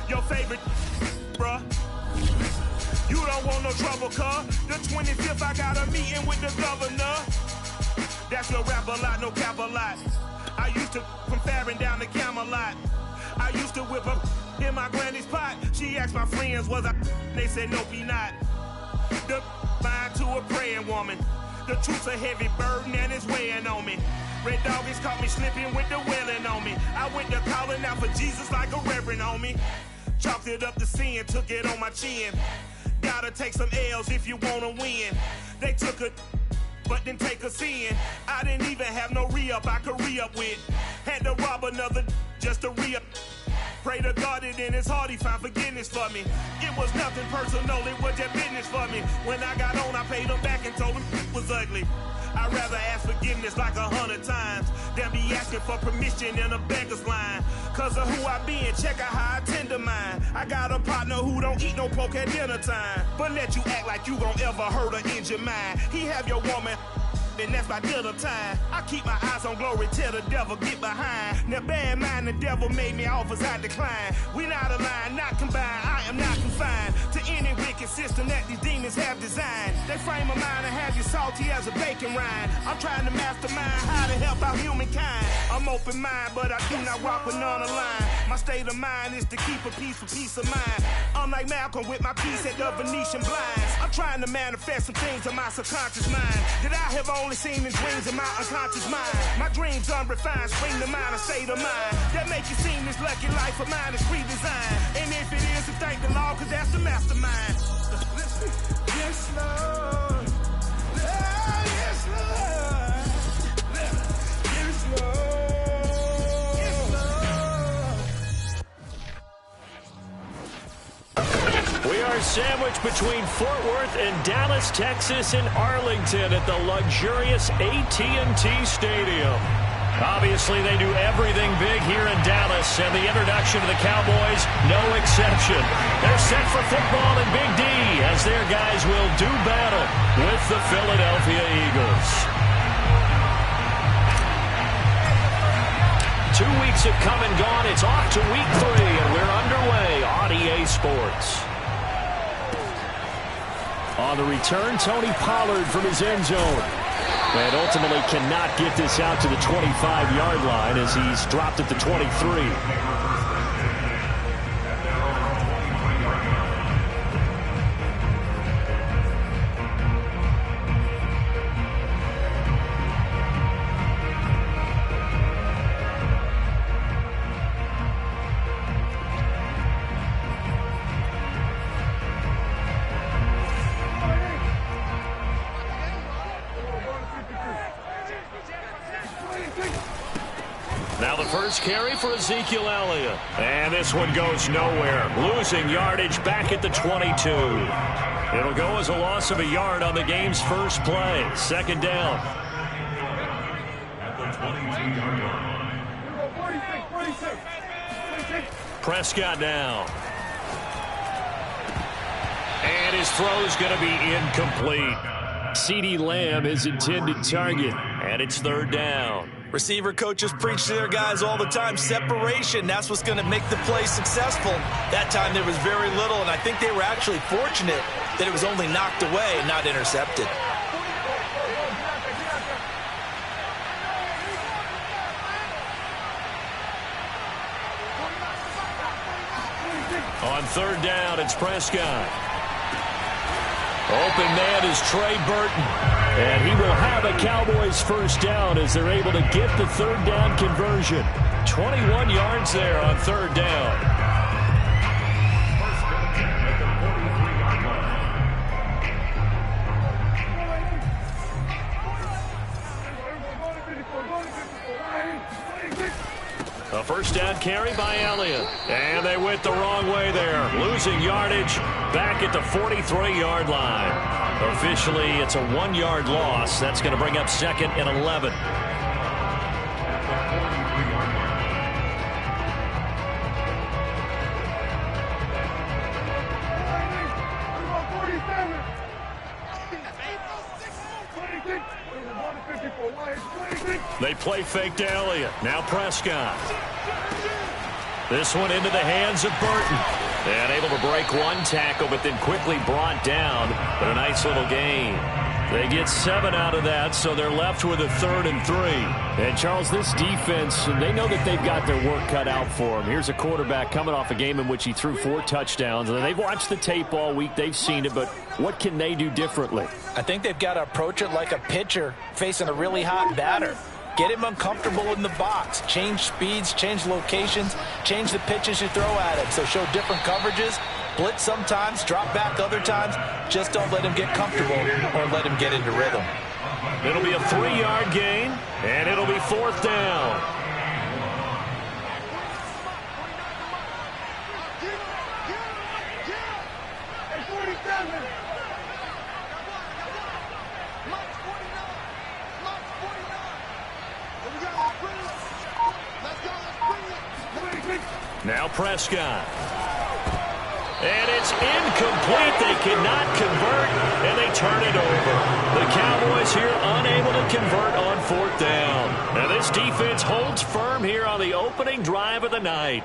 Your favorite, bruh. You don't want no trouble, cuz. The 25th, I got a meeting with the governor. That's no rap a lot, no cap a lot. I used to from Farron down to Camelot. I used to whip up in my granny's pot. She asked my friends, was I? They said, nope, he not. The line to a praying woman. The truth's a heavy burden and it's weighing on me. Red doggies caught me slipping with the wailing on me. I went to calling out for Jesus like a reverend on me. Chalked it up to sin, took it on my chin. Gotta take some L's if you wanna win. They took a but didn't take a sin. I didn't even have no re-up I could re-up with. Had to rob another just to re-up. Pray to God that in his heart he found forgiveness for me. It was nothing personal, it was just business for me. When I got on, I paid him back and told him it was ugly. I'd rather ask forgiveness like 100 times than be asking for permission in a beggar's line. Cause of who I be and check out how I tend to mine. I got a partner who don't eat no pork at dinner time, but let you act like you gon' ever hurt or injure mine. He have your woman and that's by dinner time. I keep my eyes on glory till the devil get behind. Now bear in mind the devil made me offers I decline. We not aligned, not combined, I am not confined to any wicked system that these demons have designed. They frame a mind and have you salty as a bacon rind. I'm trying to mastermind how to help out humankind. I'm open mind, but I do not walk with none aligned. My state of mind is to keep a peace for peace of mind. Unlike Malcolm with my peace at the Venetian blinds. I'm trying to manifest some things in my subconscious mind that I have only seen in dreams in my unconscious mind. My dreams unrefined, spring to mind, a state of mind that make you seem this lucky life of mine is pre-designed. And if it is, then thank the Lord, cause that's the mastermind. Yes, Lord. Yes, Lord. Yes, Lord. We are sandwiched between Fort Worth and Dallas, Texas, and Arlington at the luxurious AT&T Stadium. Obviously, they do everything big here in Dallas, and the introduction of the Cowboys, no exception. They're set for football in Big D as their guys will do battle with the Philadelphia Eagles. 2 weeks have come and gone. It's off to week 3, and we're underway on EA Sports. On the return, Tony Pollard from his end zone. And ultimately cannot get this out to the 25-yard line as he's dropped at the 23. Now the first carry for Ezekiel Elliott. And this one goes nowhere. Losing yardage back at the 22. It'll go as a loss of a yard on the game's first play. Second down. Prescott now. And his throw's going to be incomplete. CeeDee Lamb is intended target. And it's third down. Receiver coaches preach to their guys all the time. Separation, that's what's going to make the play successful. That time there was very little, and I think they were actually fortunate that it was only knocked away and not intercepted. On third down, it's Prescott. Open man is Trey Burton. And he will have a Cowboys first down as they're able to get the third down conversion. 21 yards there on third down. A first down carry by Elliott. And they went the wrong way there. Losing yardage back at the 43-yard line. Officially, it's a 1-yard loss. That's going to bring up second and 11. They play fake to Elliott. Now Prescott. This one into the hands of Burton. And able to break one tackle, but then quickly brought down. But a nice little gain. They get 7 out of that, so they're left with a 3rd and 3. And, Charles, this defense, they know that they've got their work cut out for them. Here's a quarterback coming off a game in which he threw 4 touchdowns. And they've watched the tape all week. They've seen it, but what can they do differently? I think they've got to approach it like a pitcher facing a really hot batter. Get him uncomfortable in the box. Change speeds, change locations, change the pitches you throw at him. So show different coverages. Blitz sometimes, drop back other times. Just don't let him get comfortable or let him get into rhythm. It'll be a 3-yard gain, and it'll be 4th down. Now Prescott. And it's incomplete. They cannot convert, and they turn it over. The Cowboys here unable to convert on 4th down. Now this defense holds firm here on the opening drive of the night.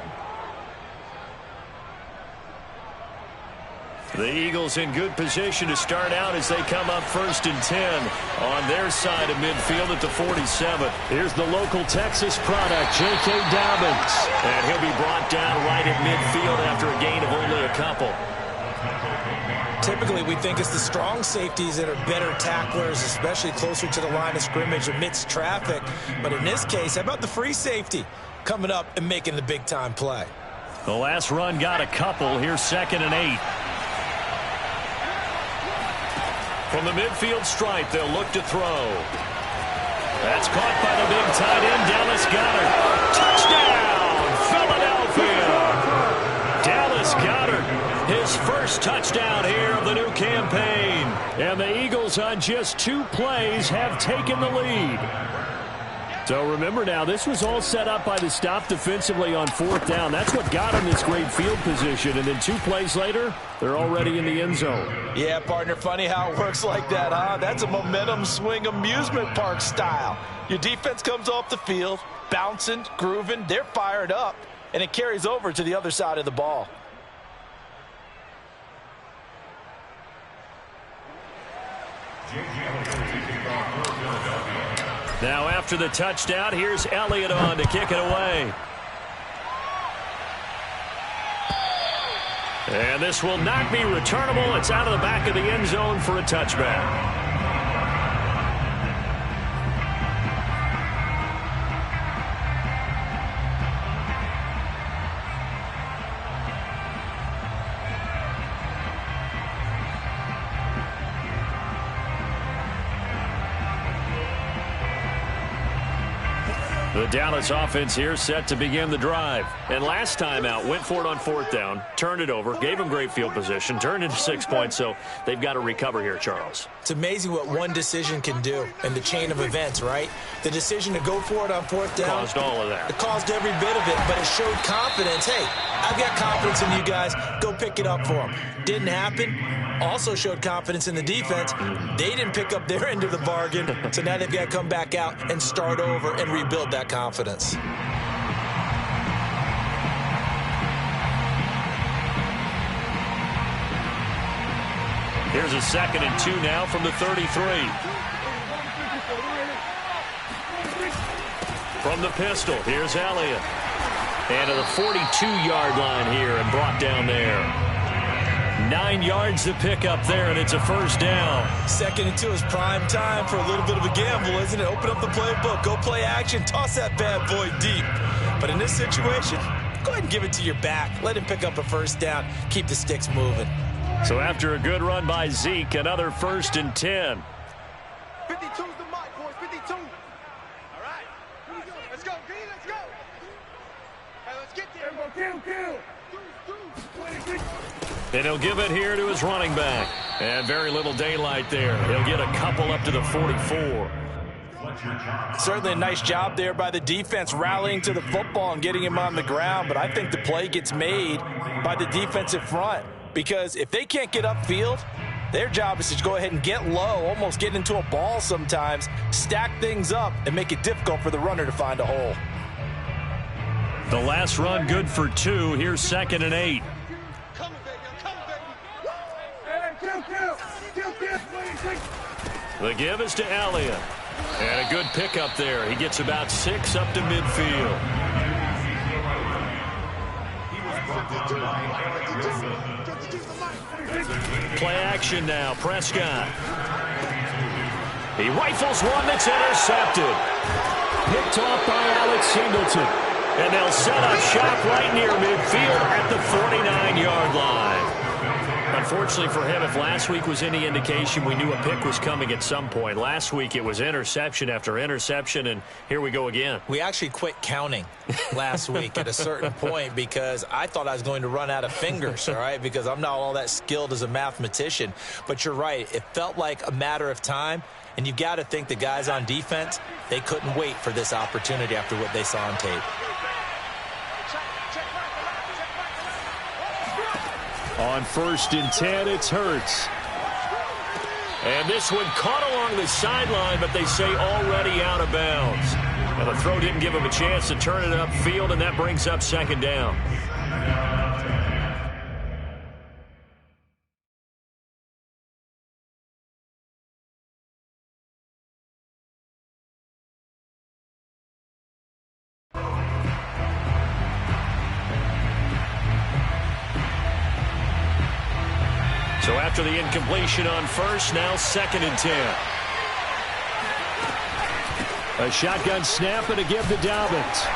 The Eagles in good position to start out as they come up 1st and 10 on their side of midfield at the 47. Here's the local Texas product, J.K. Dobbins. And he'll be brought down right at midfield after a gain of only a couple. Typically, we think it's the strong safeties that are better tacklers, especially closer to the line of scrimmage amidst traffic. But in this case, how about the free safety coming up and making the big-time play? The last run got a couple. Here's 2nd and 8. From the midfield stripe, they'll look to throw. That's caught by the big tight end, Dallas Goedert. Touchdown, Philadelphia! Dallas Goedert, his first touchdown here of the new campaign. And the Eagles on just 2 plays have taken the lead. So remember now, this was all set up by the stop defensively on 4th down. That's what got them this great field position. And then 2 plays later, they're already in the end zone. Yeah, partner, funny how it works like that, huh? That's a momentum swing amusement park style. Your defense comes off the field, bouncing, grooving, they're fired up, and it carries over to the other side of the ball. Now after the touchdown, here's Elliott on to kick it away. And this will not be returnable. It's out of the back of the end zone for a touchback. The Dallas offense here set to begin the drive. And last time out, went for it on 4th down, turned it over, gave them great field position, turned into 6 points, so they've got to recover here, Charles. It's amazing what one decision can do in the chain of events, right? The decision to go for it on 4th down. Caused all of that. It caused every bit of it, but it showed confidence. Hey, I've got confidence in you guys. Go pick it up for them. Didn't happen. Also showed confidence in the defense. They didn't pick up their end of the bargain, so now they've got to come back out and start over and rebuild that confidence. Here's a 2nd and 2 now from the 33. From the pistol, here's Elliott. And to the 42-yard line here and brought down there. 9 yards to pick up there, and it's a 1st down. 2nd and 2 is prime time for a little bit of a gamble, isn't it? Open up the playbook, go play action, toss that bad boy deep. But in this situation, go ahead and give it to your back. Let him pick up a 1st down. Keep the sticks moving. So after a good run by Zeke, another 1st and 10. 52's the mark, boys. 52. All right. Here we go. Let's go, D. Let's go. Hey, let's get there. Kill. And he'll give it here to his running back. And very little daylight there. He'll get a couple up to the 44. Certainly a nice job there by the defense rallying to the football and getting him on the ground, but I think the play gets made by the defensive front because if they can't get upfield, their job is to go ahead and get low, almost get into a ball sometimes, stack things up, and make it difficult for the runner to find a hole. The last run good for 2. Here's 2nd and 8. The give is to Elliott. And a good pickup there. He gets about 6 up to midfield. Play action now. Prescott. He rifles one that's intercepted. Picked off by Alex Singleton. And they'll set up shop right near midfield at the 49-yard line. Unfortunately for him, if last week was any indication, we knew a pick was coming at some point. Last week it was interception after interception, and here we go again. We actually quit counting last week at a certain point because I thought I was going to run out of fingers, all right, because I'm not all that skilled as a mathematician. But you're right. It felt like a matter of time, and you've got to think the guys on defense, they couldn't wait for this opportunity after what they saw on tape. On 1st and 10, it's Hurts. And this one caught along the sideline, but they say already out of bounds. And the throw didn't give him a chance to turn it upfield, and that brings up 2nd down. So after the incompletion on 1st, now 2nd and 10. A shotgun snap and a give to Dobbins.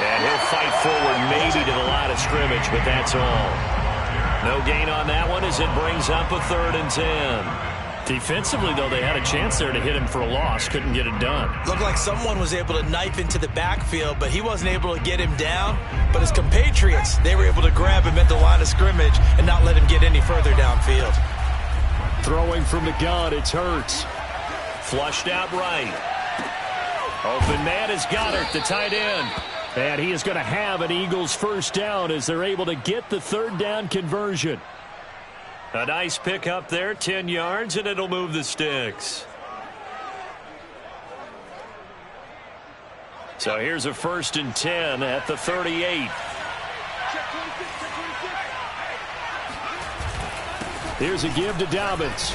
And he'll fight forward maybe to the line of scrimmage, but that's all. No gain on that one as it brings up a 3rd and 10. Defensively, though, they had a chance there to hit him for a loss. Couldn't get it done. Looked like someone was able to knife into the backfield, but he wasn't able to get him down. But his compatriots, they were able to grab him at the line of scrimmage and not let him get any further downfield. Throwing from the gun, it's Hurts. Flushed out right. Open man is Goddard, the tight end. And he is going to have an Eagles 1st down as they're able to get the 3rd down conversion. A nice pick up there, 10 yards, and it'll move the sticks. So here's a 1st and 10 at the 38. Here's a give to Dobbins.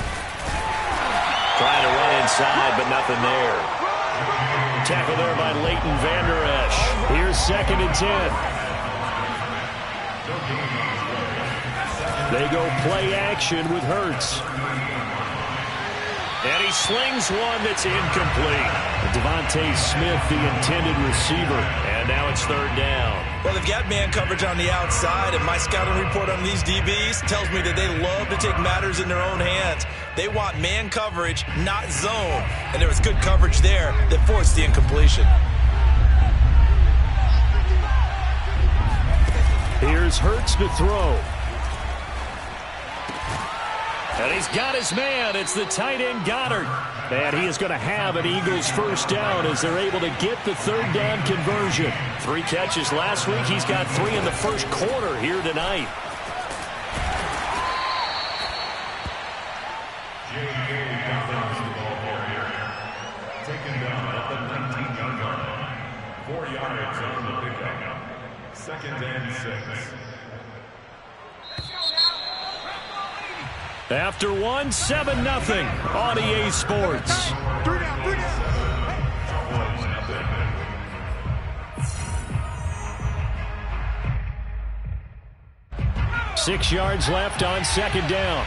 Trying to run inside, but nothing there. Tackle there by Leighton Vander Esch. Here's 2nd and 10. They go play action with Hurts. And he slings one that's incomplete. Devontae Smith, the intended receiver. And now it's 3rd down. Well, they've got man coverage on the outside, and my scouting report on these DBs tells me that they love to take matters in their own hands. They want man coverage, not zone. And there was good coverage there that forced the incompletion. Here's Hurts to throw. And he's got his man. It's the tight end Goddard. And he is going to have an Eagles 1st down as they're able to get the 3rd down conversion. 3 catches last week. He's got 3 in the 1st quarter here tonight. Taken down at the 19-yard line. 4 yards on the pickup. 2nd and 6. After 1, 7-0 on EA Sports. 6 yards left on 2nd down.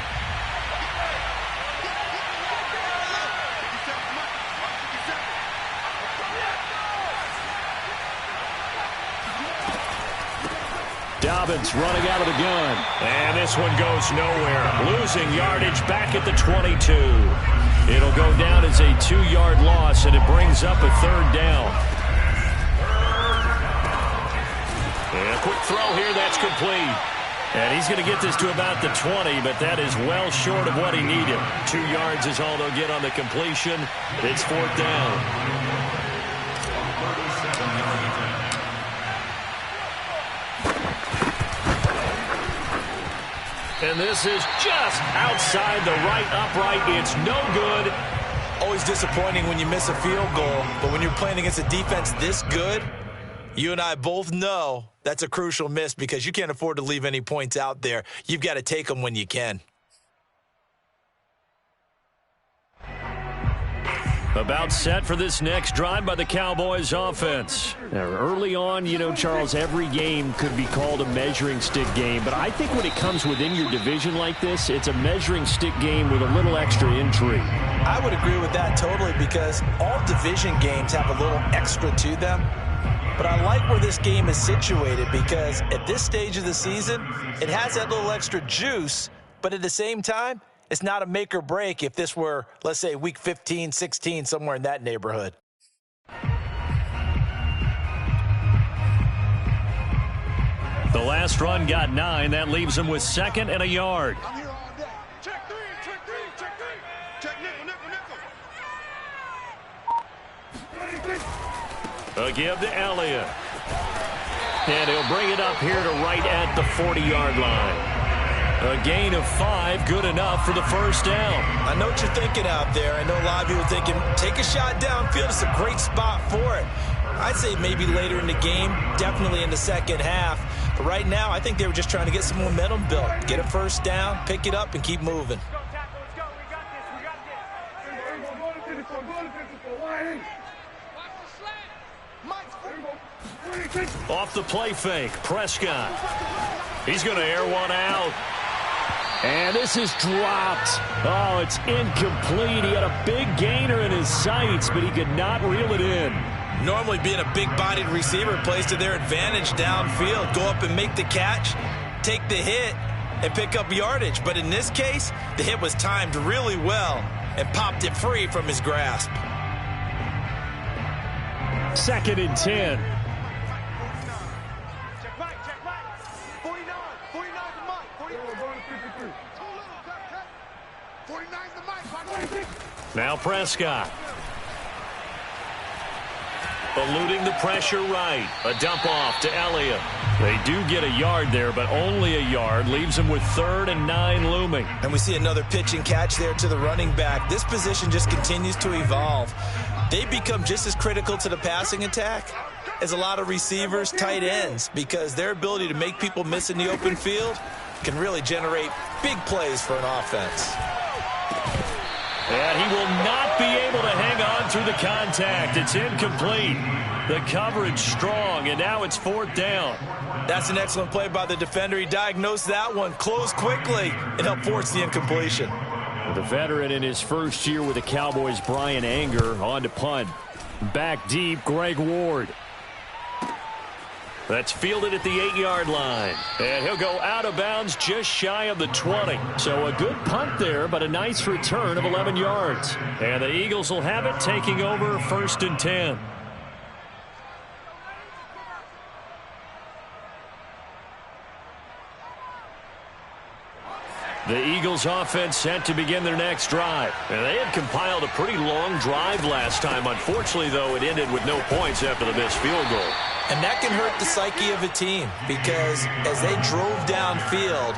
Dobbins running out of the gun. And this one goes nowhere. Losing yardage back at the 22. It'll go down as a 2-yard loss, and it brings up a 3rd down. And a quick throw here, that's complete. And he's going to get this to about the 20, but that is well short of what he needed. 2 yards is all they'll get on the completion. It's 4th down. And this is just outside the right upright. It's no good. Always disappointing when you miss a field goal, but when you're playing against a defense this good, You and I both know that's a crucial miss because you can't afford to leave any points out there. You've got to take them when you can. About set for this next drive by the Cowboys offense. Now, early on, you know, Charles, every game could be called a measuring stick game, but I think when it comes within your division like this, it's a measuring stick game with a little extra intrigue. I would agree with that totally because all division games have a little extra to them. But I like where this game is situated because at this stage of the season, it has that little extra juice, but at the same time, it's not a make or break if this were, let's say, week 15, 16, somewhere in that neighborhood. The last run got 9. That leaves him with 2nd and a yard. I'm here all day. Check three, check three, check three. Check nickel, nickel, nickel. A give to Elliott. And he'll bring it up here to right at the 40-yard line. A gain of 5, good enough for the first down. I know what you're thinking out there. I know a lot of you are thinking, take a shot downfield. It's a great spot for it. I'd say maybe later in the game, definitely in the second half. But right now, I think they were just trying to get some momentum built. Get a first down, pick it up, and keep moving. Off the play fake, Prescott. He's going to air one out. And this is dropped. Oh, it's incomplete. He had a big gainer in his sights, but he could not reel it in. Normally being a big-bodied receiver plays to their advantage downfield. Go up and make the catch, take the hit, and pick up yardage. But in this case, the hit was timed really well and popped it free from his grasp. 2nd and 10. Now Prescott. Eluding the pressure right. A dump off to Elliott. They do get a yard there, but only a yard. Leaves them with 3rd and 9 looming. And we see another pitch and catch there to the running back. This position just continues to evolve. They become just as critical to the passing attack as a lot of receivers, tight ends, because their ability to make people miss in the open field can really generate big plays for an offense. And he will not be able to hang on through the contact. It's incomplete. The coverage strong, and now it's 4th down. That's an excellent play by the defender. He diagnosed that one, closed quickly, and helped force the incompletion. The veteran in his first year with the Cowboys, Brian Anger, on to punt. Back deep, Greg Ward. That's fielded at the 8-yard line. And he'll go out of bounds just shy of the 20. So a good punt there, but a nice return of 11 yards. And the Eagles will have it, taking over 1st and 10. The Eagles offense set to begin their next drive. And they had compiled a pretty long drive last time. Unfortunately, though, it ended with no points after the missed field goal. And that can hurt the psyche of a team because as they drove downfield,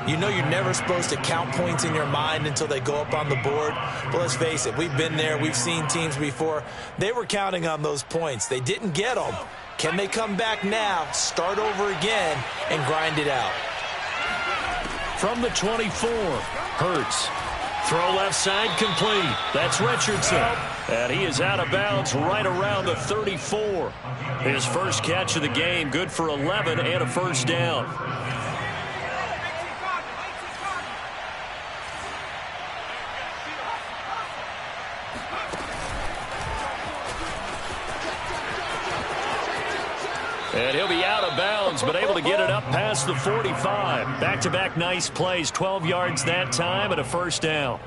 you know you're never supposed to count points in your mind until they go up on the board. But let's face it, we've been there. We've seen teams before. They were counting on those points. They didn't get them. Can they come back now, start over again, and grind it out? From the 24, Hurts. Throw left side complete. That's Richardson. And he is out of bounds right around the 34. His first catch of the game, good for 11 and a first down. And he'll be out of bounds, but able to get it up past the 45. Back-to-back nice plays, 12 yards that time and a first down.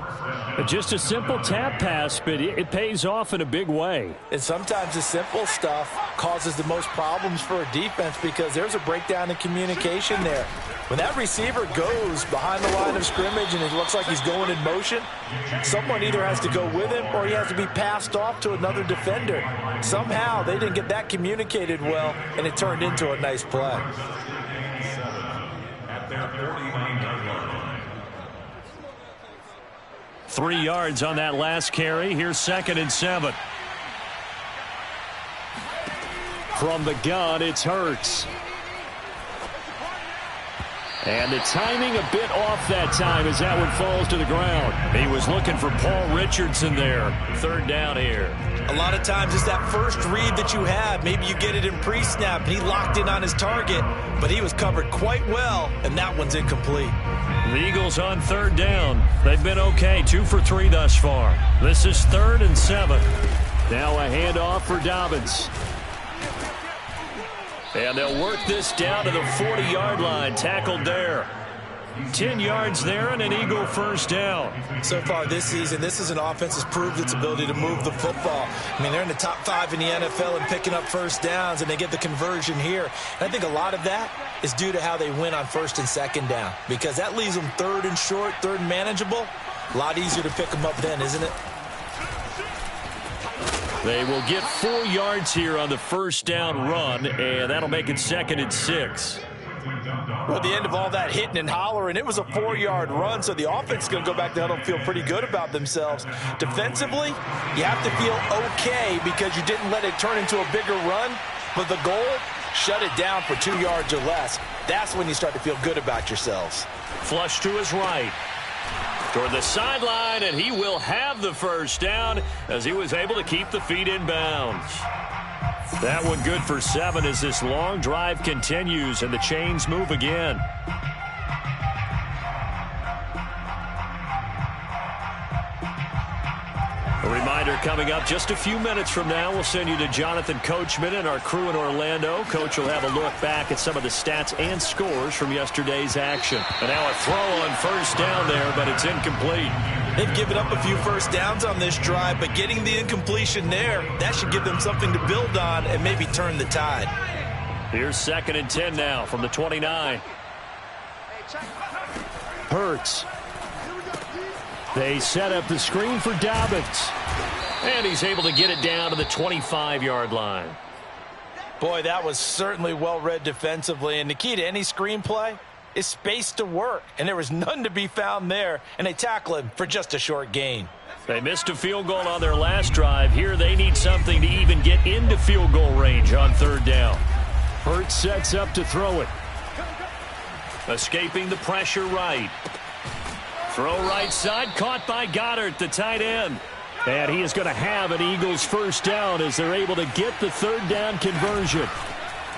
Just a simple tap pass, but it pays off in a big way. And sometimes the simple stuff causes the most problems for a defense because there's a breakdown in communication there. When that receiver goes behind the line of scrimmage and it looks like he's going in motion, someone either has to go with him or he has to be passed off to another defender. Somehow they didn't get that communicated well, and it turned into a nice play. At their 49-yard line. 3 yards on that last carry. Here's 2nd and 7. From the gun, it's Hurts. And the timing a bit off that time as that one falls to the ground. He was looking for Paul Richardson there. Third down here. A lot of times it's that first read that you have. Maybe you get it in pre-snap, and he locked in on his target, but he was covered quite well, and that one's incomplete. The Eagles on third down. They've been okay, 2 for 3 thus far. This is 3rd and 7. Now a handoff for Dobbins. And they'll work this down to the 40-yard line. Tackled there. 10 yards there and an Eagle first down. So far this season, this is an offense that's proved its ability to move the football. I mean, they're in the top 5 in the NFL in picking up first downs, and they get the conversion here. And I think a lot of that is due to how they win on 1st and 2nd down, because that leaves them 3rd and short, 3rd and manageable. A lot easier to pick them up then, isn't it? They will get 4 yards here on the first down run, and that'll make it 2nd and 6. Well, at the end of all that hitting and hollering, it was a 4-yard run, so the offense is going to go back there and feel pretty good about themselves. Defensively, you have to feel okay because you didn't let it turn into a bigger run, but the goal, shut it down for 2 yards or less. That's when you start to feel good about yourselves. Flush to his right. Toward the sideline, and he will have the first down as he was able to keep the feet in bounds. That one good for 7 as this long drive continues and the chains move again. A reminder coming up just a few minutes from now. We'll send you to Jonathan Coachman and our crew in Orlando. Coach will have a look back at some of the stats and scores from yesterday's action. And now a throw on first down there, but it's incomplete. They've given up a few first downs on this drive, but getting the incompletion there, that should give them something to build on and maybe turn the tide. Here's 2nd and 10 now from the 29. Hurts. They set up the screen for Dobbins. And he's able to get it down to the 25-yard line. Boy, that was certainly well read defensively. And the key to any screenplay is space to work. And there was none to be found there. And they tackle him for just a short gain. They missed a field goal on their last drive. Here they need something to even get into field goal range on 3rd down. Hurts sets up to throw it. Escaping the pressure right. Throw right side, caught by Goddard, the tight end. And he is going to have an Eagles first down as they're able to get the 3rd down conversion.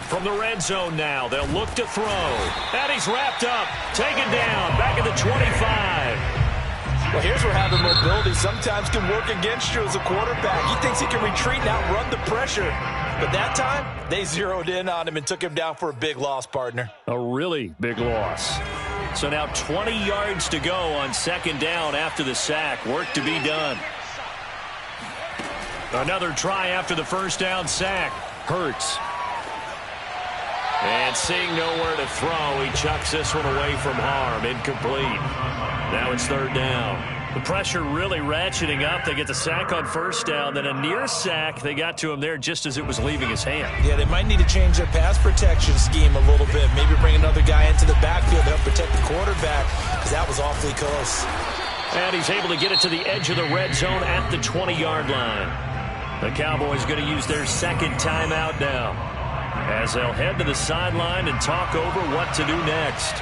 From the red zone now, they'll look to throw. And he's wrapped up, taken down, back at the 25. Well, here's where having mobility sometimes can work against you as a quarterback. He thinks he can retreat and outrun the pressure. But that time, they zeroed in on him and took him down for a big loss, partner. A really big loss. So now 20 yards to go on 2nd down after the sack. Work to be done. Another try after the first down sack. Hurts. And seeing nowhere to throw, he chucks this one away from harm. Incomplete. Now it's 3rd down. The pressure really ratcheting up. They get the sack on first down. Then a near sack. They got to him there just as it was leaving his hand. Yeah, they might need to change their pass protection scheme a little bit. Maybe bring another guy into the backfield to help protect the quarterback, because that was awfully close. And he's able to get it to the edge of the red zone at the 20-yard line. The Cowboys going to use their 2nd timeout now, as they'll head to the sideline and talk over what to do next.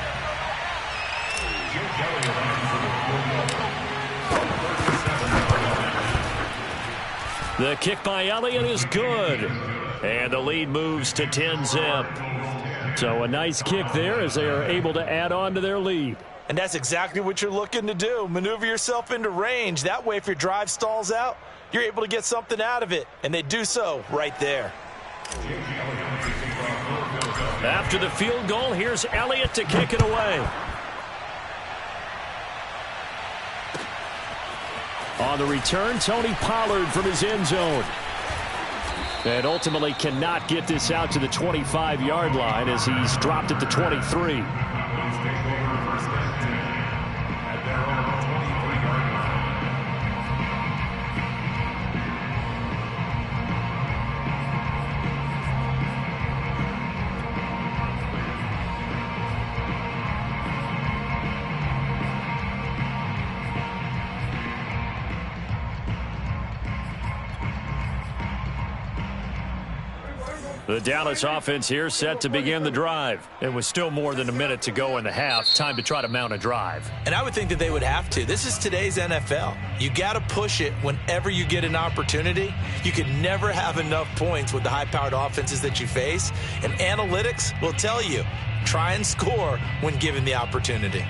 The kick by Elliott is good. And the lead moves to 10-zip. So a nice kick there as they are able to add on to their lead. And that's exactly what you're looking to do. Maneuver yourself into range. That way, if your drive stalls out, you're able to get something out of it. And they do so right there. After the field goal, here's Elliott to kick it away. On the return, Tony Pollard from his end zone. And ultimately cannot get this out to the 25-yard line as he's dropped at the 23. The Dallas offense here set to begin the drive. It was still more than a minute to go in the half. Time to try to mount a drive. And I would think that they would have to. This is today's NFL. You got to push it whenever you get an opportunity. You can never have enough points with the high-powered offenses that you face. And analytics will tell you, try and score when given the opportunity.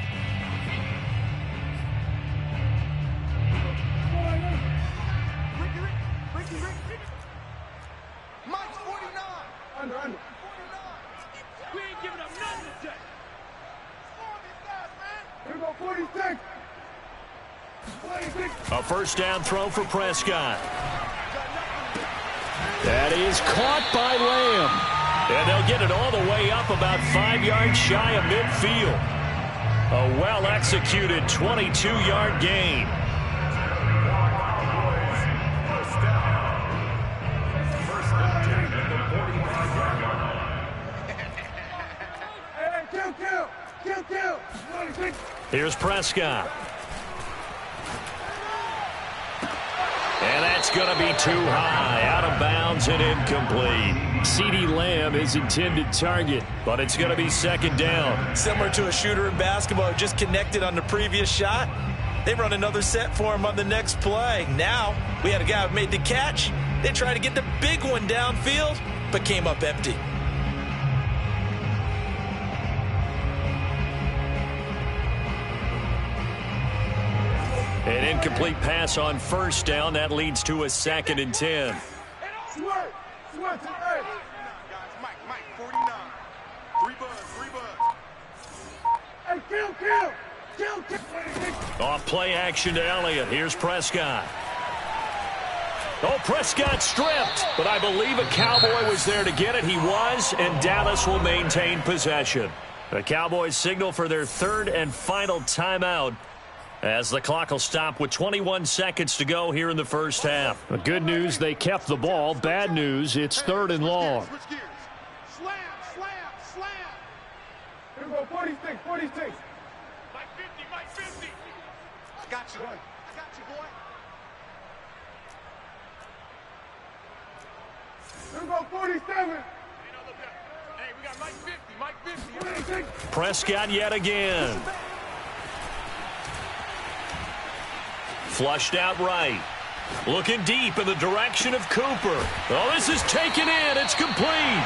A first down throw for Prescott. That is caught by Lamb. And they'll get it all the way up about 5 yards shy of midfield. A well-executed 22-yard gain. Here's Prescott. And that's going to be too high, out of bounds and incomplete. CeeDee Lamb is intended target, but it's going to be second down. Similar to a shooter in basketball, just connected on the previous shot. They run another set for him on the next play. Now, we had a guy who made the catch. They tried to get the big one downfield, but came up empty. An incomplete pass on first down. That leads to a 2nd and 10. Mike, 49. Three buzz. Off play action to Elliott. Here's Prescott. Oh, Prescott stripped, but I believe a Cowboy was there to get it. He was, and Dallas will maintain possession. The Cowboys signal for their 3rd and final timeout, as the clock will stop with 21 seconds to go here in the first half. The good news, they kept the ball. Bad news, it's 3rd and long. Switch gears. Slam. Here we go, 46. Mike 50. I got you, boy. Here we go, 47. Hey, we got Mike 50. Prescott yet again. Flushed out right. Looking deep in the direction of Cooper. Oh, this is taken in. It's complete.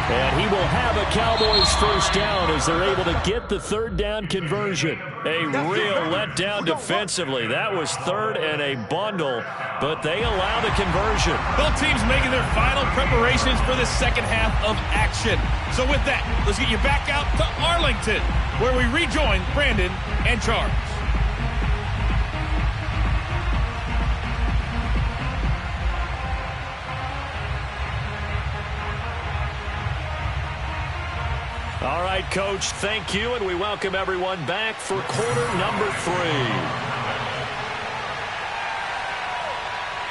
And he will have a Cowboys first down as they're able to get the 3rd down conversion. A real letdown defensively. That was 3rd and a bundle, but they allow the conversion. Both teams making their final preparations for the second half of action. So with that, let's get you back out to Arlington, where we rejoin Brandon and Charles. All right, Coach, thank you, and we welcome everyone back for quarter number 3.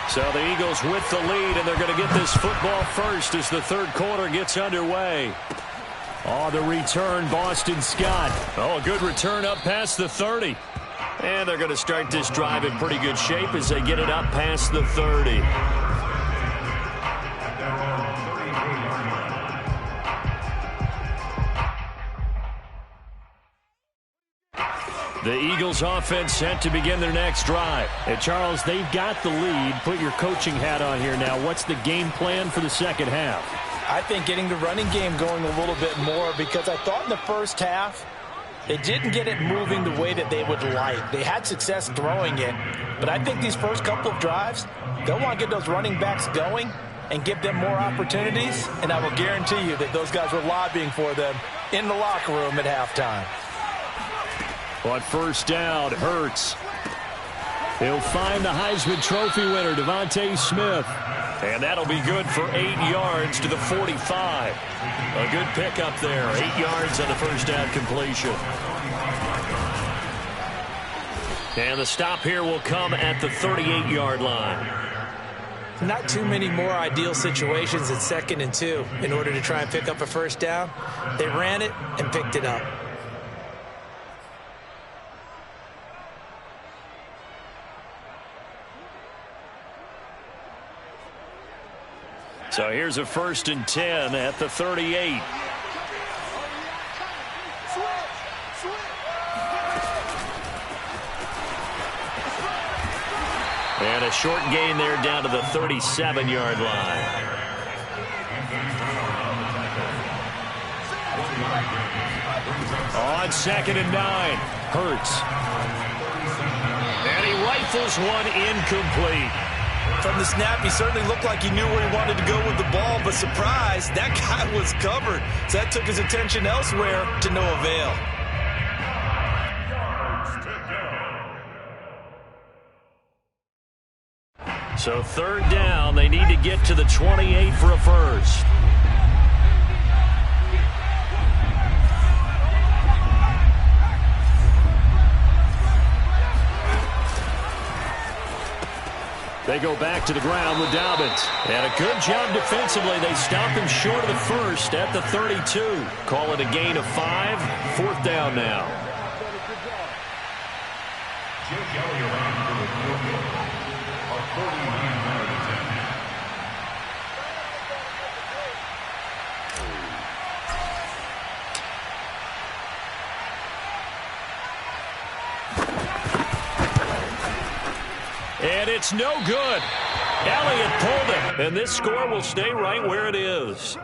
So the Eagles with the lead, and they're going to get this football first as the 3rd quarter gets underway. Oh, the return, Boston Scott. Oh, a good return up past the 30. And they're going to start this drive in pretty good shape as they get it up past the 30. The Eagles offense set to begin their next drive. And Charles, they've got the lead. Put your coaching hat on here now. What's the game plan for the second half? I think getting the running game going a little bit more, because I thought in the first half they didn't get it moving the way that they would like. They had success throwing it, but I think these first couple of drives, they'll want to get those running backs going and give them more opportunities, and I will guarantee you that those guys were lobbying for them in the locker room at halftime. On first down, Hurts. He'll find the Heisman Trophy winner, Devontae Smith. And that'll be good for 8 yards to the 45. A good pickup there. 8 yards on the first down completion. And the stop here will come at the 38-yard line. Not too many more ideal situations at 2nd and 2 in order to try and pick up a first down. They ran it and picked it up. So here's a 1st and 10 at the 38. And a short gain there down to the 37-yard line. On 2nd and 9, Hurts. And he rifles one incomplete. From the snap, he certainly looked like he knew where he wanted to go with the ball, but surprise, that guy was covered. So that took his attention elsewhere to no avail. So 3rd down, they need to get to the 28 for a first. They go back to the ground with Dobbins. And a good job defensively. They stop him short of the first at the 32. Call it a gain of 5. 4th down now. And it's no good. Elliott pulled it, and this score will stay right where it is.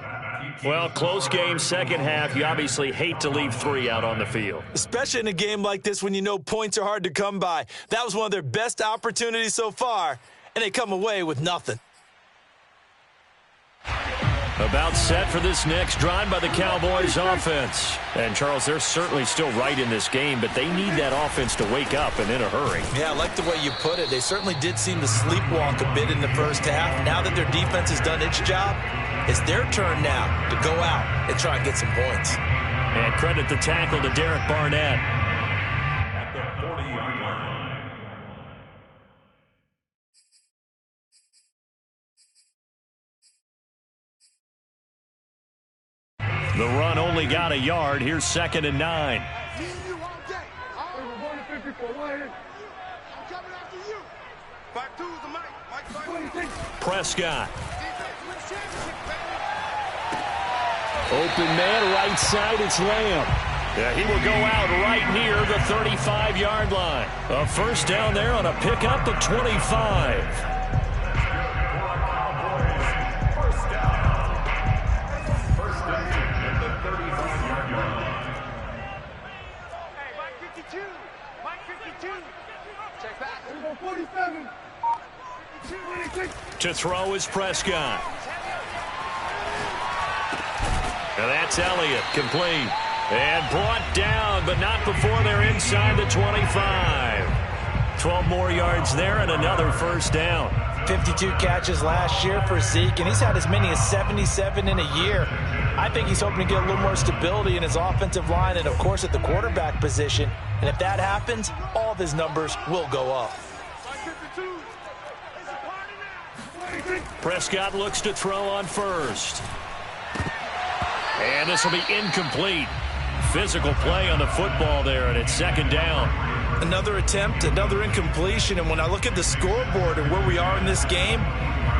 Well, close game, second half. You obviously hate to leave 3 out on the field. Especially in a game like this when you know points are hard to come by. That was one of their best opportunities so far, and they come away with nothing. About set for this next drive by the Cowboys offense. And, Charles, they're certainly still right in this game, but they need that offense to wake up and in a hurry. Yeah, I like the way you put it. They certainly did seem to sleepwalk a bit in the first half. Now that their defense has done its job, it's their turn now to go out and try and get some points. And credit the tackle to Derek Barnett. At the 40-yard line. The run only got a yard. Here's 2nd and 9. Prescott. Open man, right side, it's Lamb. Yeah, he will go out right near the 35-yard line. A first down there on a pickup of 25. To throw is Prescott. And that's Elliott, complete. And brought down, but not before they're inside the 25. 12 more yards there and another first down. 52 catches last year for Zeke, and he's had as many as 77 in a year. I think he's hoping to get a little more stability in his offensive line and, of course, at the quarterback position. And if that happens, all of his numbers will go up. Prescott looks to throw on first. And this will be incomplete. Physical play on the football there, and it's 2nd down. Another attempt, another incompletion, and when I look at the scoreboard and where we are in this game,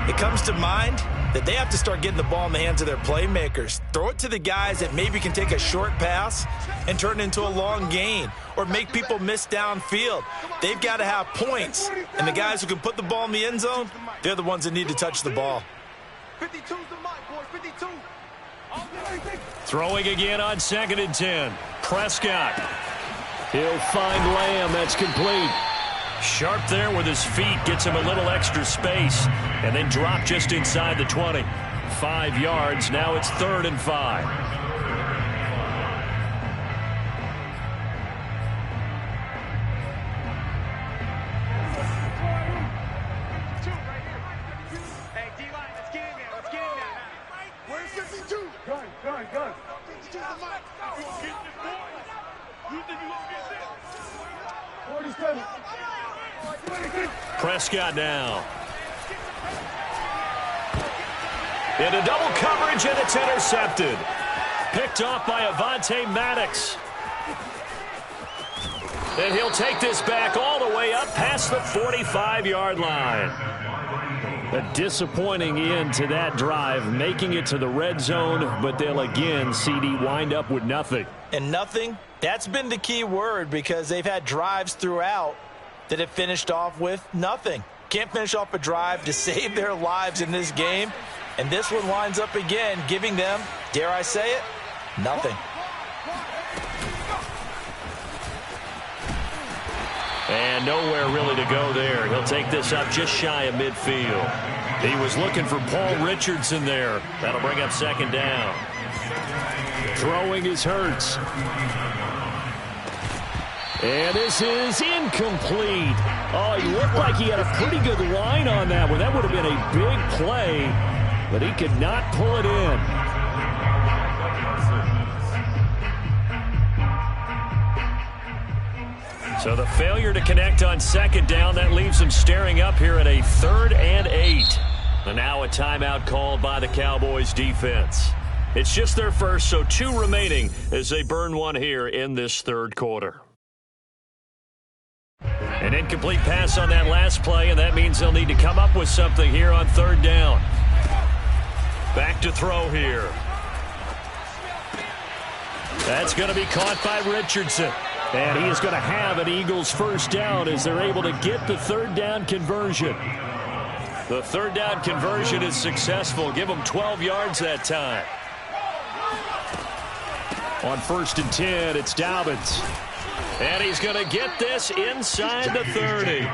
it comes to mind that they have to start getting the ball in the hands of their playmakers. Throw it to the guys that maybe can take a short pass and turn it into a long gain or make people miss downfield. They've got to have points, and the guys who can put the ball in the end zone, they're the ones that need to touch the ball. 52's the mic, boys, 52. Throwing again on 2nd and 10. Prescott. He'll find Lamb. That's complete. Sharp there with his feet. Gets him a little extra space. And then drop just inside the 20. 5 yards. Now it's 3rd and 5. Prescott now. Into double coverage, and it's intercepted. Picked off by Avonte Maddox. And he'll take this back all the way up past the 45-yard line. A disappointing end to that drive, making it to the red zone, but they'll again, CD, wind up with nothing. And nothing, that's been the key word, because they've had drives throughout that have finished off with nothing. Can't finish off a drive to save their lives in this game. And this one winds up again, giving them, dare I say it, nothing. And nowhere really to go there. He'll take this up just shy of midfield. He was looking for Paul Richardson there. That'll bring up second down. Throwing is Hurts. And this is incomplete. Oh, he looked like he had a pretty good line on that one. That would have been a big play, but he could not pull it in. So the failure to connect on second down, that leaves them staring up here at a 3rd and 8. And now a timeout called by the Cowboys defense. It's just their first, so 2 remaining as they burn one here in this 3rd quarter. An incomplete pass on that last play, and that means they'll need to come up with something here on 3rd down. Back to throw here. That's going to be caught by Richardson. And he is going to have an Eagles first down as they're able to get the 3rd down conversion. The 3rd down conversion is successful. Give them 12 yards that time. On 1st and 10, it's Dobbins. And he's going to get this inside the 30.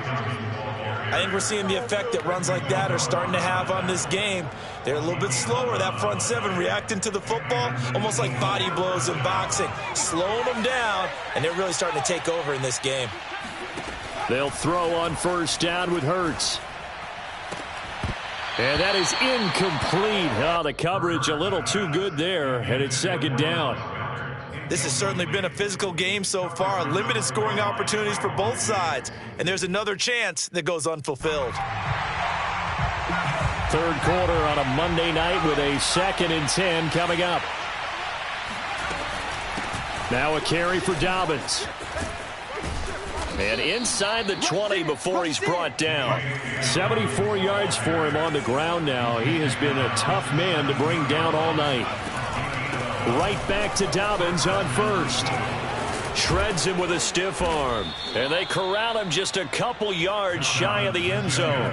I think we're seeing the effect that runs like that are starting to have on this game. They're a little bit slower, that front 7, reacting to the football, almost like body blows in boxing, slowing them down, and they're really starting to take over in this game. They'll throw on 1st down with Hurts. And that is incomplete. Oh, the coverage a little too good there, and it's 2nd down. This has certainly been a physical game so far. Limited scoring opportunities for both sides. And there's another chance that goes unfulfilled. 3rd quarter on a Monday night with a 2nd and 10 coming up. Now a carry for Dobbins. And inside the 20 before he's brought down. 74 yards for him on the ground now. He has been a tough man to bring down all night. Right back to Dobbins on 1st. Shreds him with a stiff arm. And they corral him just a couple yards shy of the end zone.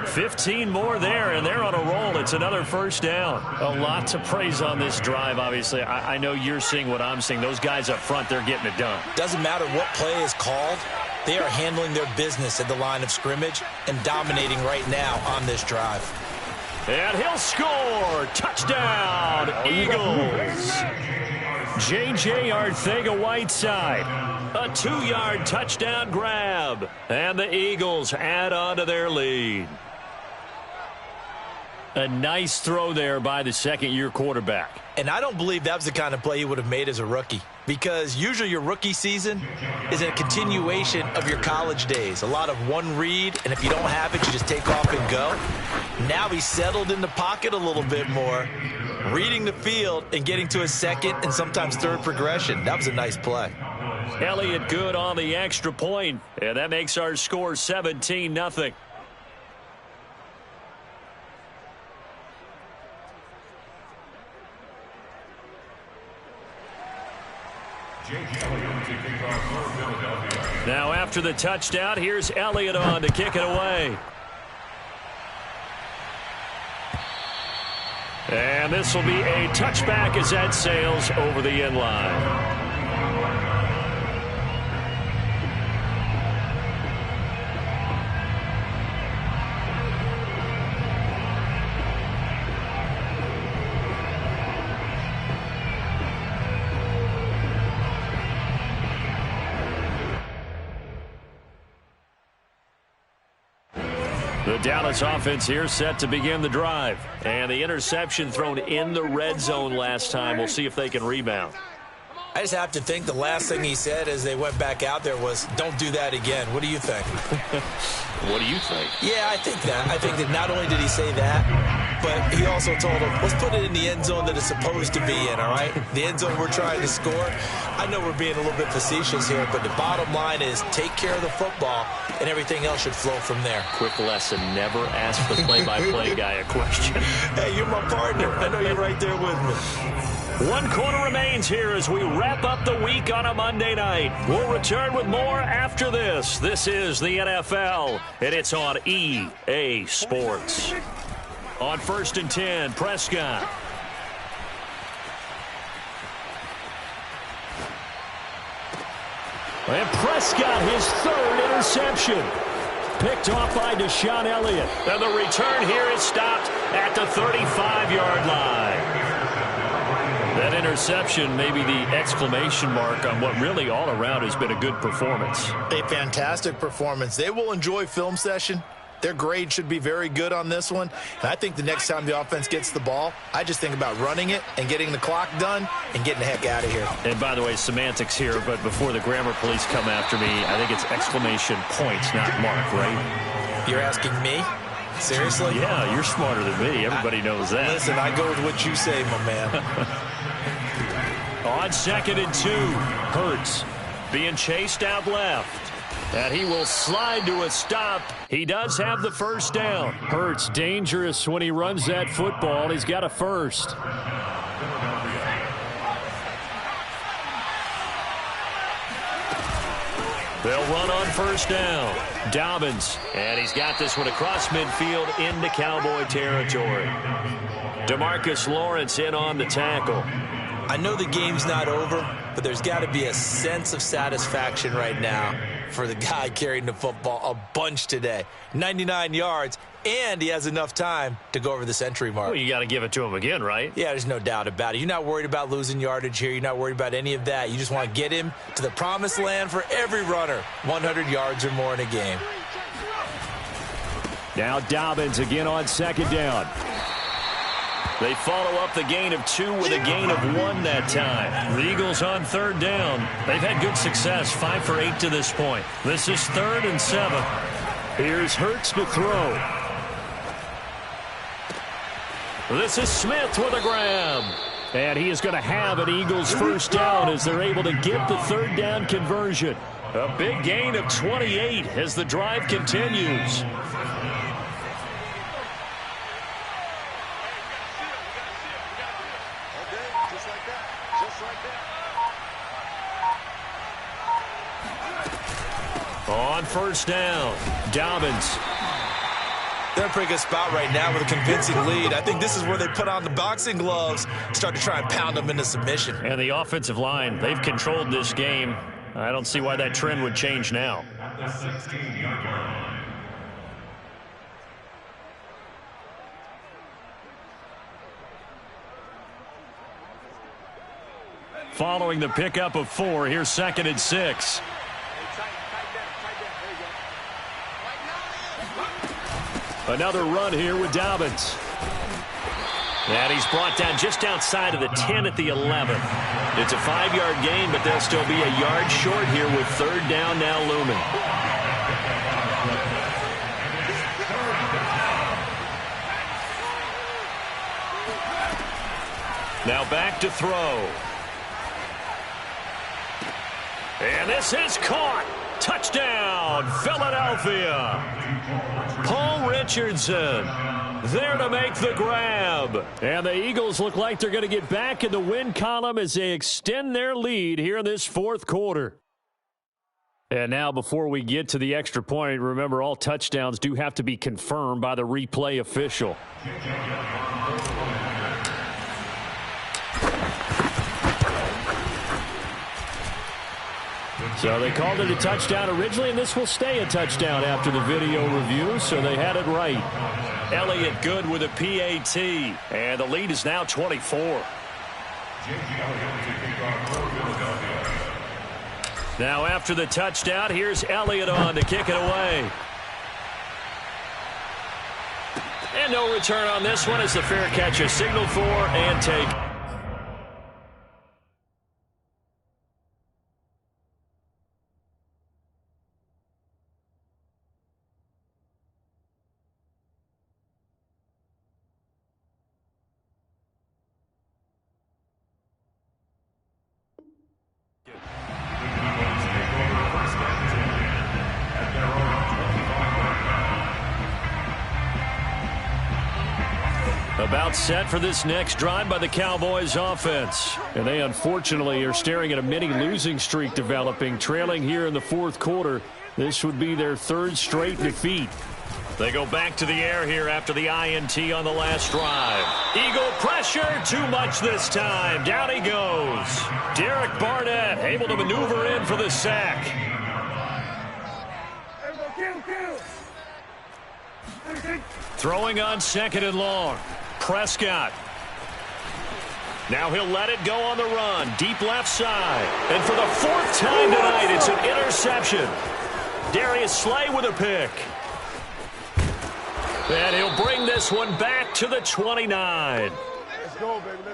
15 more there, and they're on a roll. It's another 1st down. A lot to praise on this drive, obviously. I know you're seeing what I'm seeing. Those guys up front, they're getting it done. Doesn't matter what play is called. They are handling their business at the line of scrimmage and dominating right now on this drive. And he'll score. Touchdown, Eagles. J.J. Arcega-Whiteside. A 2-yard touchdown grab. And the Eagles add on to their lead. A nice throw there by the 2nd-year quarterback. And I don't believe that was the kind of play he would have made as a rookie, because usually your rookie season is a continuation of your college days. A lot of one read, and if you don't have it, you just take off and go. Now he's settled in the pocket a little bit more, reading the field and getting to his 2nd and sometimes 3rd progression. That was a nice play. Elliott good on the extra point, and that makes our score 17-0. Now after the touchdown, here's Elliott on to kick it away. And this will be a touchback as that sails over the end line. The Dallas offense here set to begin the drive. And the interception thrown in the red zone last time. We'll see if they can rebound. I just have to think the last thing he said as they went back out there was, don't do that again. What do you think? What do you think? Yeah, I think that. I think that not only did he say that, but he also told him, let's put it in the end zone that it's supposed to be in, all right? The end zone we're trying to score. I know we're being a little bit facetious here, but the bottom line is take care of the football, and everything else should flow from there. Quick lesson, never ask the play-by-play guy a question. Hey, you're my partner. I know you're right there with me. 1 quarter remains here as we wrap up the week on a Monday night. We'll return with more after this. This is the NFL, and it's on EA Sports. On 1st and 10, Prescott. And Prescott, his 3rd interception. Picked off by Deshaun Elliott. And the return here is stopped at the 35-yard line. That interception may be the exclamation mark on what really all around has been a good performance. A fantastic performance. They will enjoy film session. Their grade should be very good on this one. And I think the next time the offense gets the ball, I just think about running it and getting the clock done and getting the heck out of here. And by the way, semantics here, but before the grammar police come after me, I think it's exclamation points, not mark, right? You're asking me? Seriously? Yeah, you're smarter than me. Everybody knows that. Listen, I go with what you say, my man. On 2nd and 2, Hurts being chased out left. And he will slide to a stop. He does have the first down. Hurts dangerous when he runs that football. He's got a first. They'll run on first down. Dobbins, and he's got this one across midfield into Cowboy territory. DeMarcus Lawrence in on the tackle. I know the game's not over, but there's got to be a sense of satisfaction right now for the guy carrying the football a bunch today. 99 yards, and he has enough time to go over the century mark. Well, you got to give it to him again, right? Yeah, there's no doubt about it. You're not worried about losing yardage here. You're not worried about any of that. You just want to get him to the promised land for every runner, 100 yards or more in a game. Now Dobbins again on 2nd down. They follow up the gain of 2 with a gain of 1 that time. The Eagles on 3rd down. They've had good success, 5 for 8 to this point. This is 3rd and 7. Here's Hurts to throw. This is Smith with a grab. And he is going to have an Eagles first down as they're able to get the 3rd down conversion. A big gain of 28 as the drive continues. On first down, Dobbins. They're in a pretty good spot right now with a convincing lead. I think this is where they put on the boxing gloves, start to try and pound them into submission. And the offensive line, they've controlled this game. I don't see why that trend would change now. At the 16-yard line. Following the pickup of 4, here's 2nd and 6. Another run here with Dobbins. And he's brought down just outside of the 10 at the 11. It's a 5-yard gain, but they'll still be a yard short here with 3rd down now looming. Now back to throw. And this is caught. Touchdown, Philadelphia. Paul Richardson there to make the grab. And the Eagles look like they're going to get back in the win column as they extend their lead here in this 4th quarter. And now before we get to the extra point, remember all touchdowns do have to be confirmed by the replay official. So they called it a touchdown originally, and this will stay a touchdown after the video review, so they had it right. Elliott good with a PAT, and the lead is now 24. Now after the touchdown, here's Elliott on to kick it away. And no return on this one as the fair catch is signaled for and taken. About set for this next drive by the Cowboys offense. And they unfortunately are staring at a mini losing streak developing, trailing here in the fourth quarter. This would be their third straight defeat. They go back to the air here after the INT on the last drive. Eagle pressure, too much this time. Down he goes. Derek Barnett able to maneuver in for the sack. Throwing on second and long. Prescott. Now he'll let it go on the run. Deep left side. And for the fourth time tonight, it's an interception. Darius Slay with a pick. And he'll bring this one back to the 29.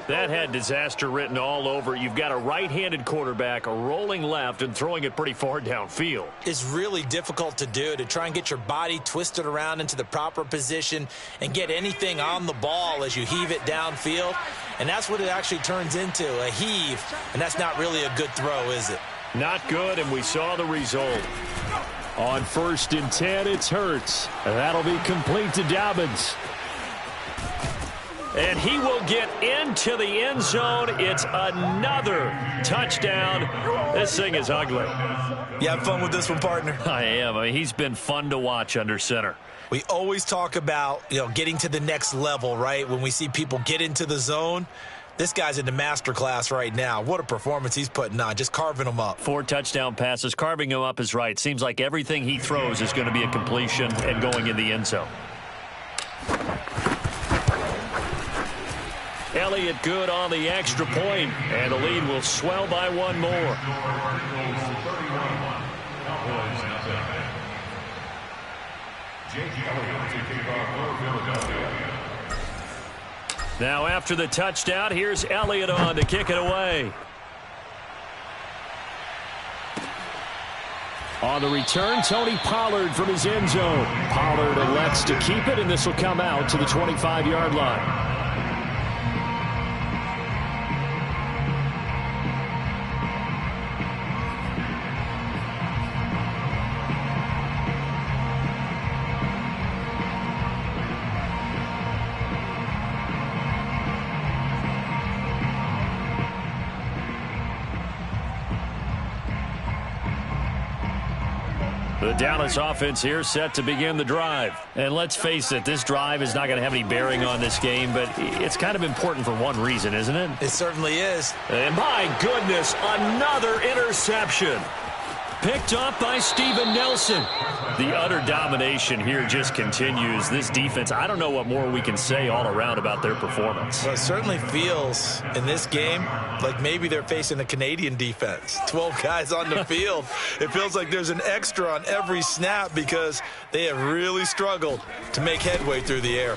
That had disaster written all over. You've got a right-handed quarterback, a rolling left, and throwing it pretty far downfield. It's really difficult to do, to try and get your body twisted around into the proper position and get anything on the ball as you heave it downfield. And that's what it actually turns into, a heave. And that's not really a good throw, is it? Not good, and we saw the result. On 1st and 10, it's Hurts. And that'll be complete to Dobbins. And he will get into the end zone. It's another touchdown. This thing is ugly. You have fun with this one, partner? I am. I mean, he's been fun to watch under center. We always talk about, getting to the next level, right? When we see people get into the zone, this guy's in the master class right now. What a performance he's putting on, just carving them up. 4 touchdown passes. Carving him up is right. Seems like everything he throws is going to be a completion and going in the end zone. Elliott good on the extra point, and the lead will swell by one more. Now after the touchdown, here's Elliott on to kick it away. On the return, Tony Pollard from his end zone. Pollard elects to keep it, and this will come out to the 25-yard line. The Dallas offense here set to begin the drive. And let's face it, this drive is not going to have any bearing on this game, but it's kind of important for one reason, isn't it? It certainly is. And my goodness, another interception. Picked off by Steven Nelson. The utter domination here just continues. This defense, I don't know what more we can say all around about their performance. Well, it certainly feels in this game like maybe they're facing a Canadian defense. 12 guys on the field. It feels like there's an extra on every snap because they have really struggled to make headway through the air.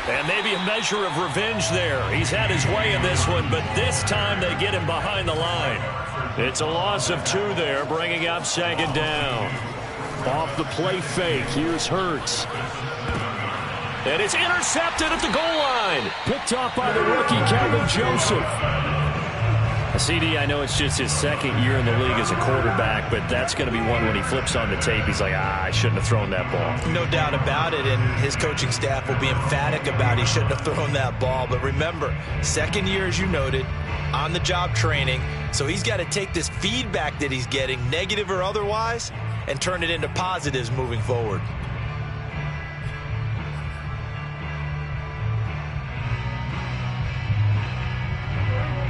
And maybe a measure of revenge there. He's had his way in this one, but this time they get him behind the line. It's a loss of 2 there, bringing up second down. Off the play fake, here's Hurts. And it's intercepted at the goal line. Picked off by the rookie, Kelvin Joseph. CD, I know it's just his second year in the league as a quarterback, but that's going to be one when he flips on the tape. He's like, I shouldn't have thrown that ball. No doubt about it, and his coaching staff will be emphatic about he shouldn't have thrown that ball. But remember, second year, as you noted, on-the-job training, so he's got to take this feedback that he's getting, negative or otherwise, and turn it into positives moving forward.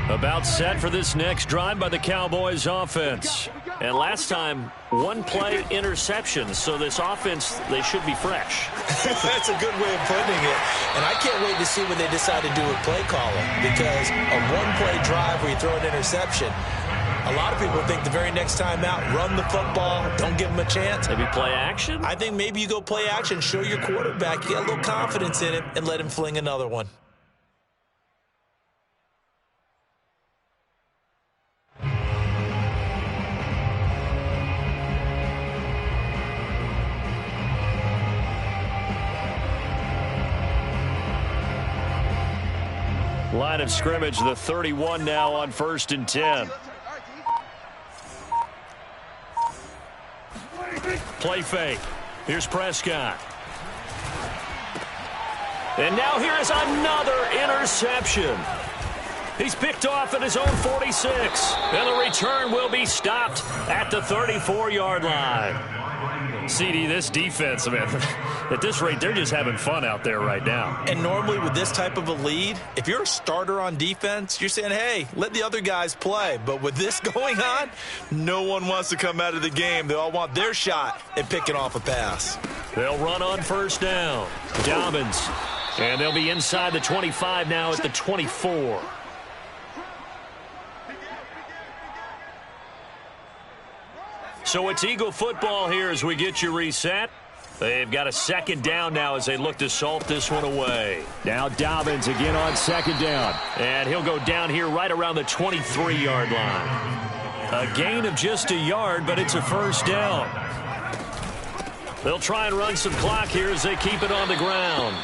About set for this next drive by the Cowboys offense. And last time, 1-play interception. So this offense, they should be fresh. That's a good way of putting it. And I can't wait to see what they decide to do with play calling. Because a 1-play drive where you throw an interception, a lot of people think the very next time out, run the football, don't give them a chance. Maybe play action? I think maybe you go play action, show your quarterback, you get a little confidence in him, and let him fling another one. Line of scrimmage, the 31 now on 1st and 10. Play fake. Here's Prescott. And now here is another interception. He's picked off at his own 46. And the return will be stopped at the 34-yard line. CD, this defense, man, at this rate, they're just having fun out there right now. And normally with this type of a lead, if you're a starter on defense, you're saying, hey, let the other guys play. But with this going on, no one wants to come out of the game. They all want their shot at picking off a pass. They'll run on first down. Dobbins. And they'll be inside the 25 now at the 24. So it's Eagle football here as we get you reset. They've got a second down now as they look to salt this one away. Now Dobbins again on second down. And he'll go down here right around the 23-yard line. A gain of just a yard, but it's a first down. They'll try and run some clock here as they keep it on the ground.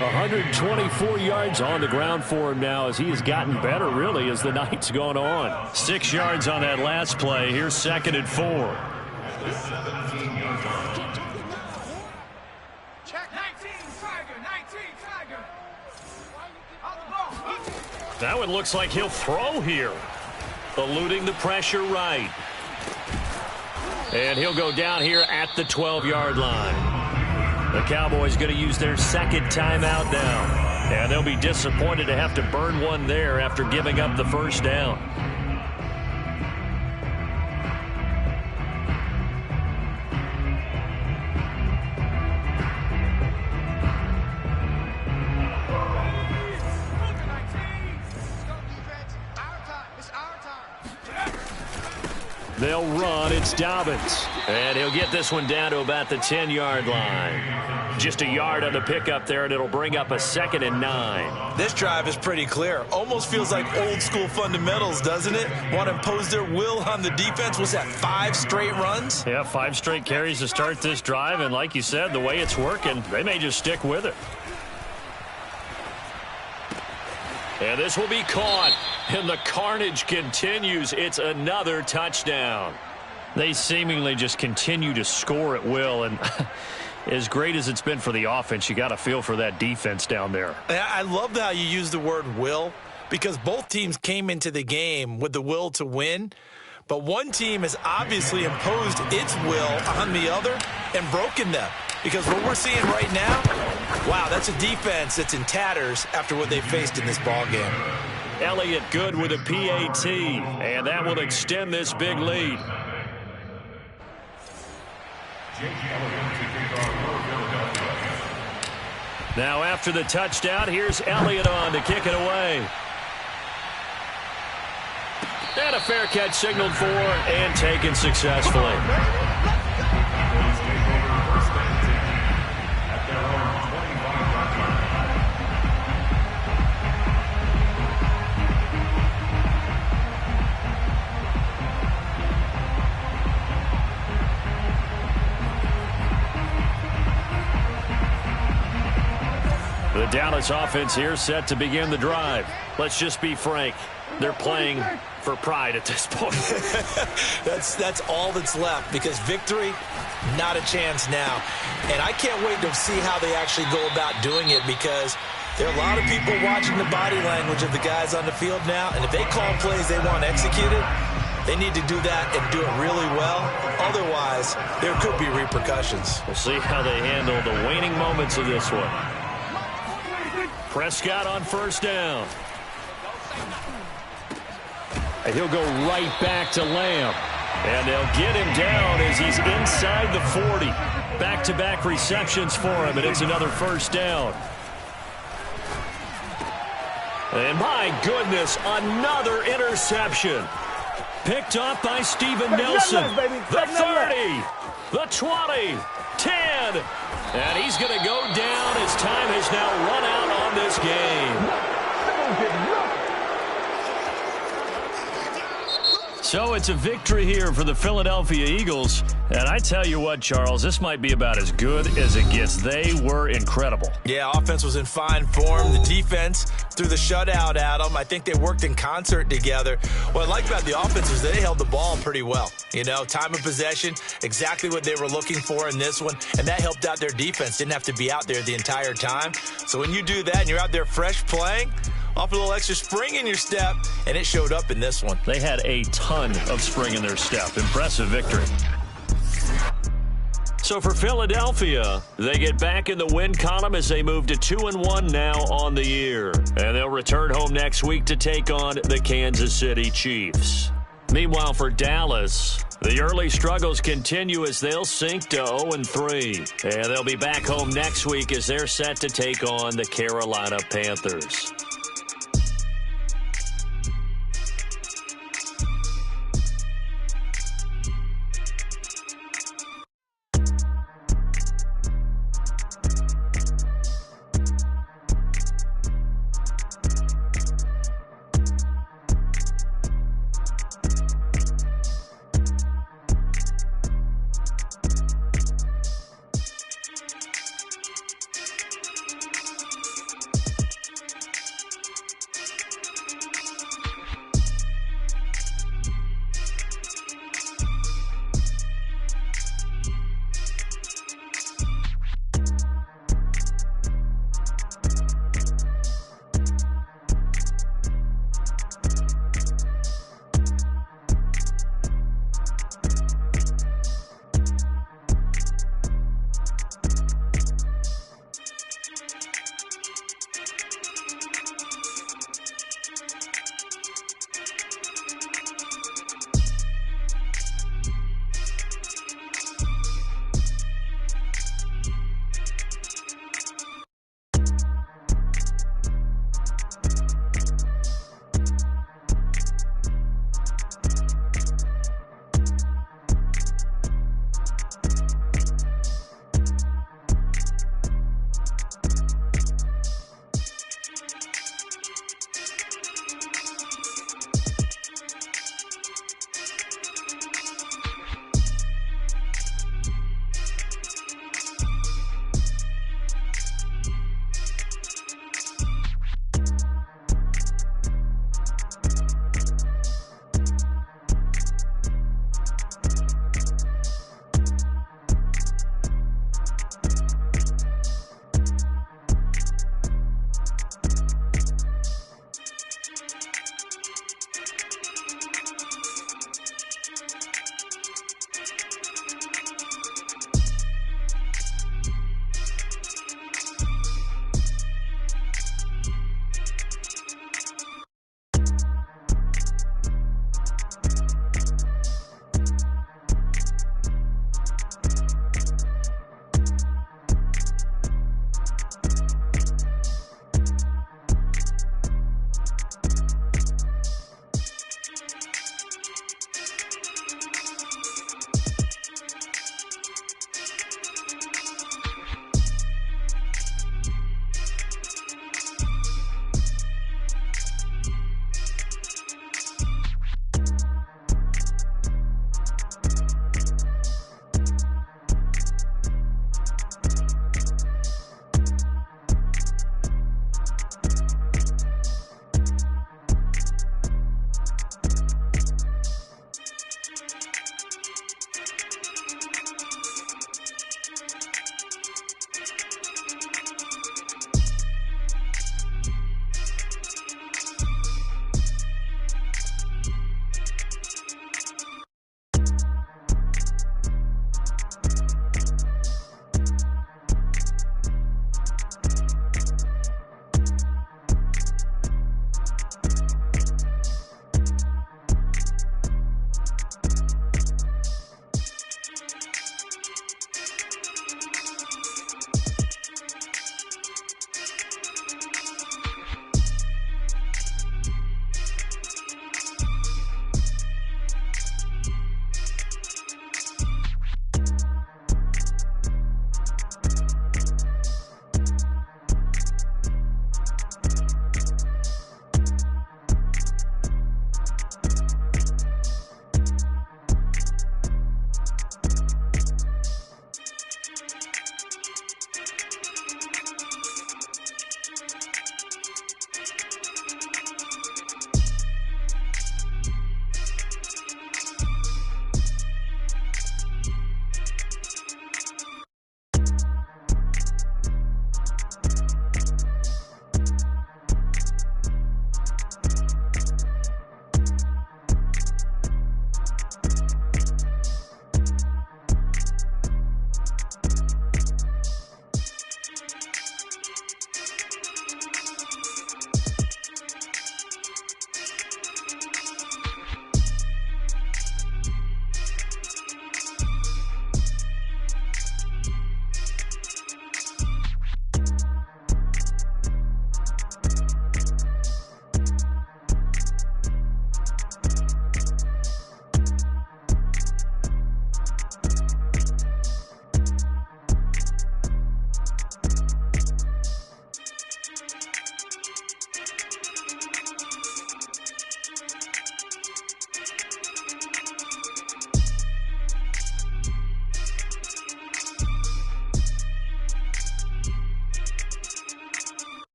124 yards on the ground for him now as he has gotten better, really, as the night's gone on. 6 yards on that last play. Here's 2nd and 4. Check 19, Tiger, 19, Tiger. That one looks like he'll throw here. Eluding the pressure right. And he'll go down here at the 12-yard line. The Cowboys going to use their second timeout now. And they'll be disappointed to have to burn one there after giving up the first down. They'll run. It's Dobbins. And he'll get this one down to about the 10-yard line. Just a yard on the pickup there, and it'll bring up a 2nd and 9. This drive is pretty clear. Almost feels like old-school fundamentals, doesn't it? Want to impose their will on the defense. Was that 5 straight runs? Yeah, 5 straight carries to start this drive. And like you said, the way it's working, they may just stick with it. And this will be caught. And the carnage continues. It's another touchdown. They seemingly just continue to score at will. And as great as it's been for the offense, you got to feel for that defense down there. I love how you use the word will, because both teams came into the game with the will to win. But one team has obviously imposed its will on the other and broken them. Because what we're seeing right now, wow, that's a defense that's in tatters after what they faced in this ballgame. Elliott good with a PAT, and that will extend this big lead. Now after the touchdown, here's Elliott on to kick it away. And a fair catch signaled for and taken successfully. The Dallas offense here set to begin the drive. Let's just be frank. They're playing for pride at this point. That's all that's left, because victory, not a chance now. And I can't wait to see how they actually go about doing it, because there are a lot of people watching the body language of the guys on the field now, and if they call plays they want executed, they need to do that and do it really well. Otherwise, there could be repercussions. We'll see how they handle the waning moments of this one. Prescott on first down. And he'll go right back to Lamb. And they'll get him down as he's inside the 40. Back-to-back receptions for him, and it's another first down. And my goodness, another interception. Picked up by Steven Nelson. The 30, the 20, 10. And he's going to go down as time has now run out on this game. So it's a victory here for the Philadelphia Eagles. And I tell you what, Charles, this might be about as good as it gets. They were incredible. Yeah, offense was in fine form. The defense threw the shutout at them. I think they worked in concert together. What I like about the offense is they held the ball pretty well. You know, time of possession, exactly what they were looking for in this one. And that helped out their defense. Didn't have to be out there the entire time. So when you do that and you're out there fresh playing, off a little extra spring in your step, and it showed up in this one. They had a ton of spring in their step. Impressive victory. So for Philadelphia, they get back in the win column as they move to 2-1 now on the year. And they'll return home next week to take on the Kansas City Chiefs. Meanwhile, for Dallas, the early struggles continue as they'll sink to 0-3. And they'll be back home next week as they're set to take on the Carolina Panthers.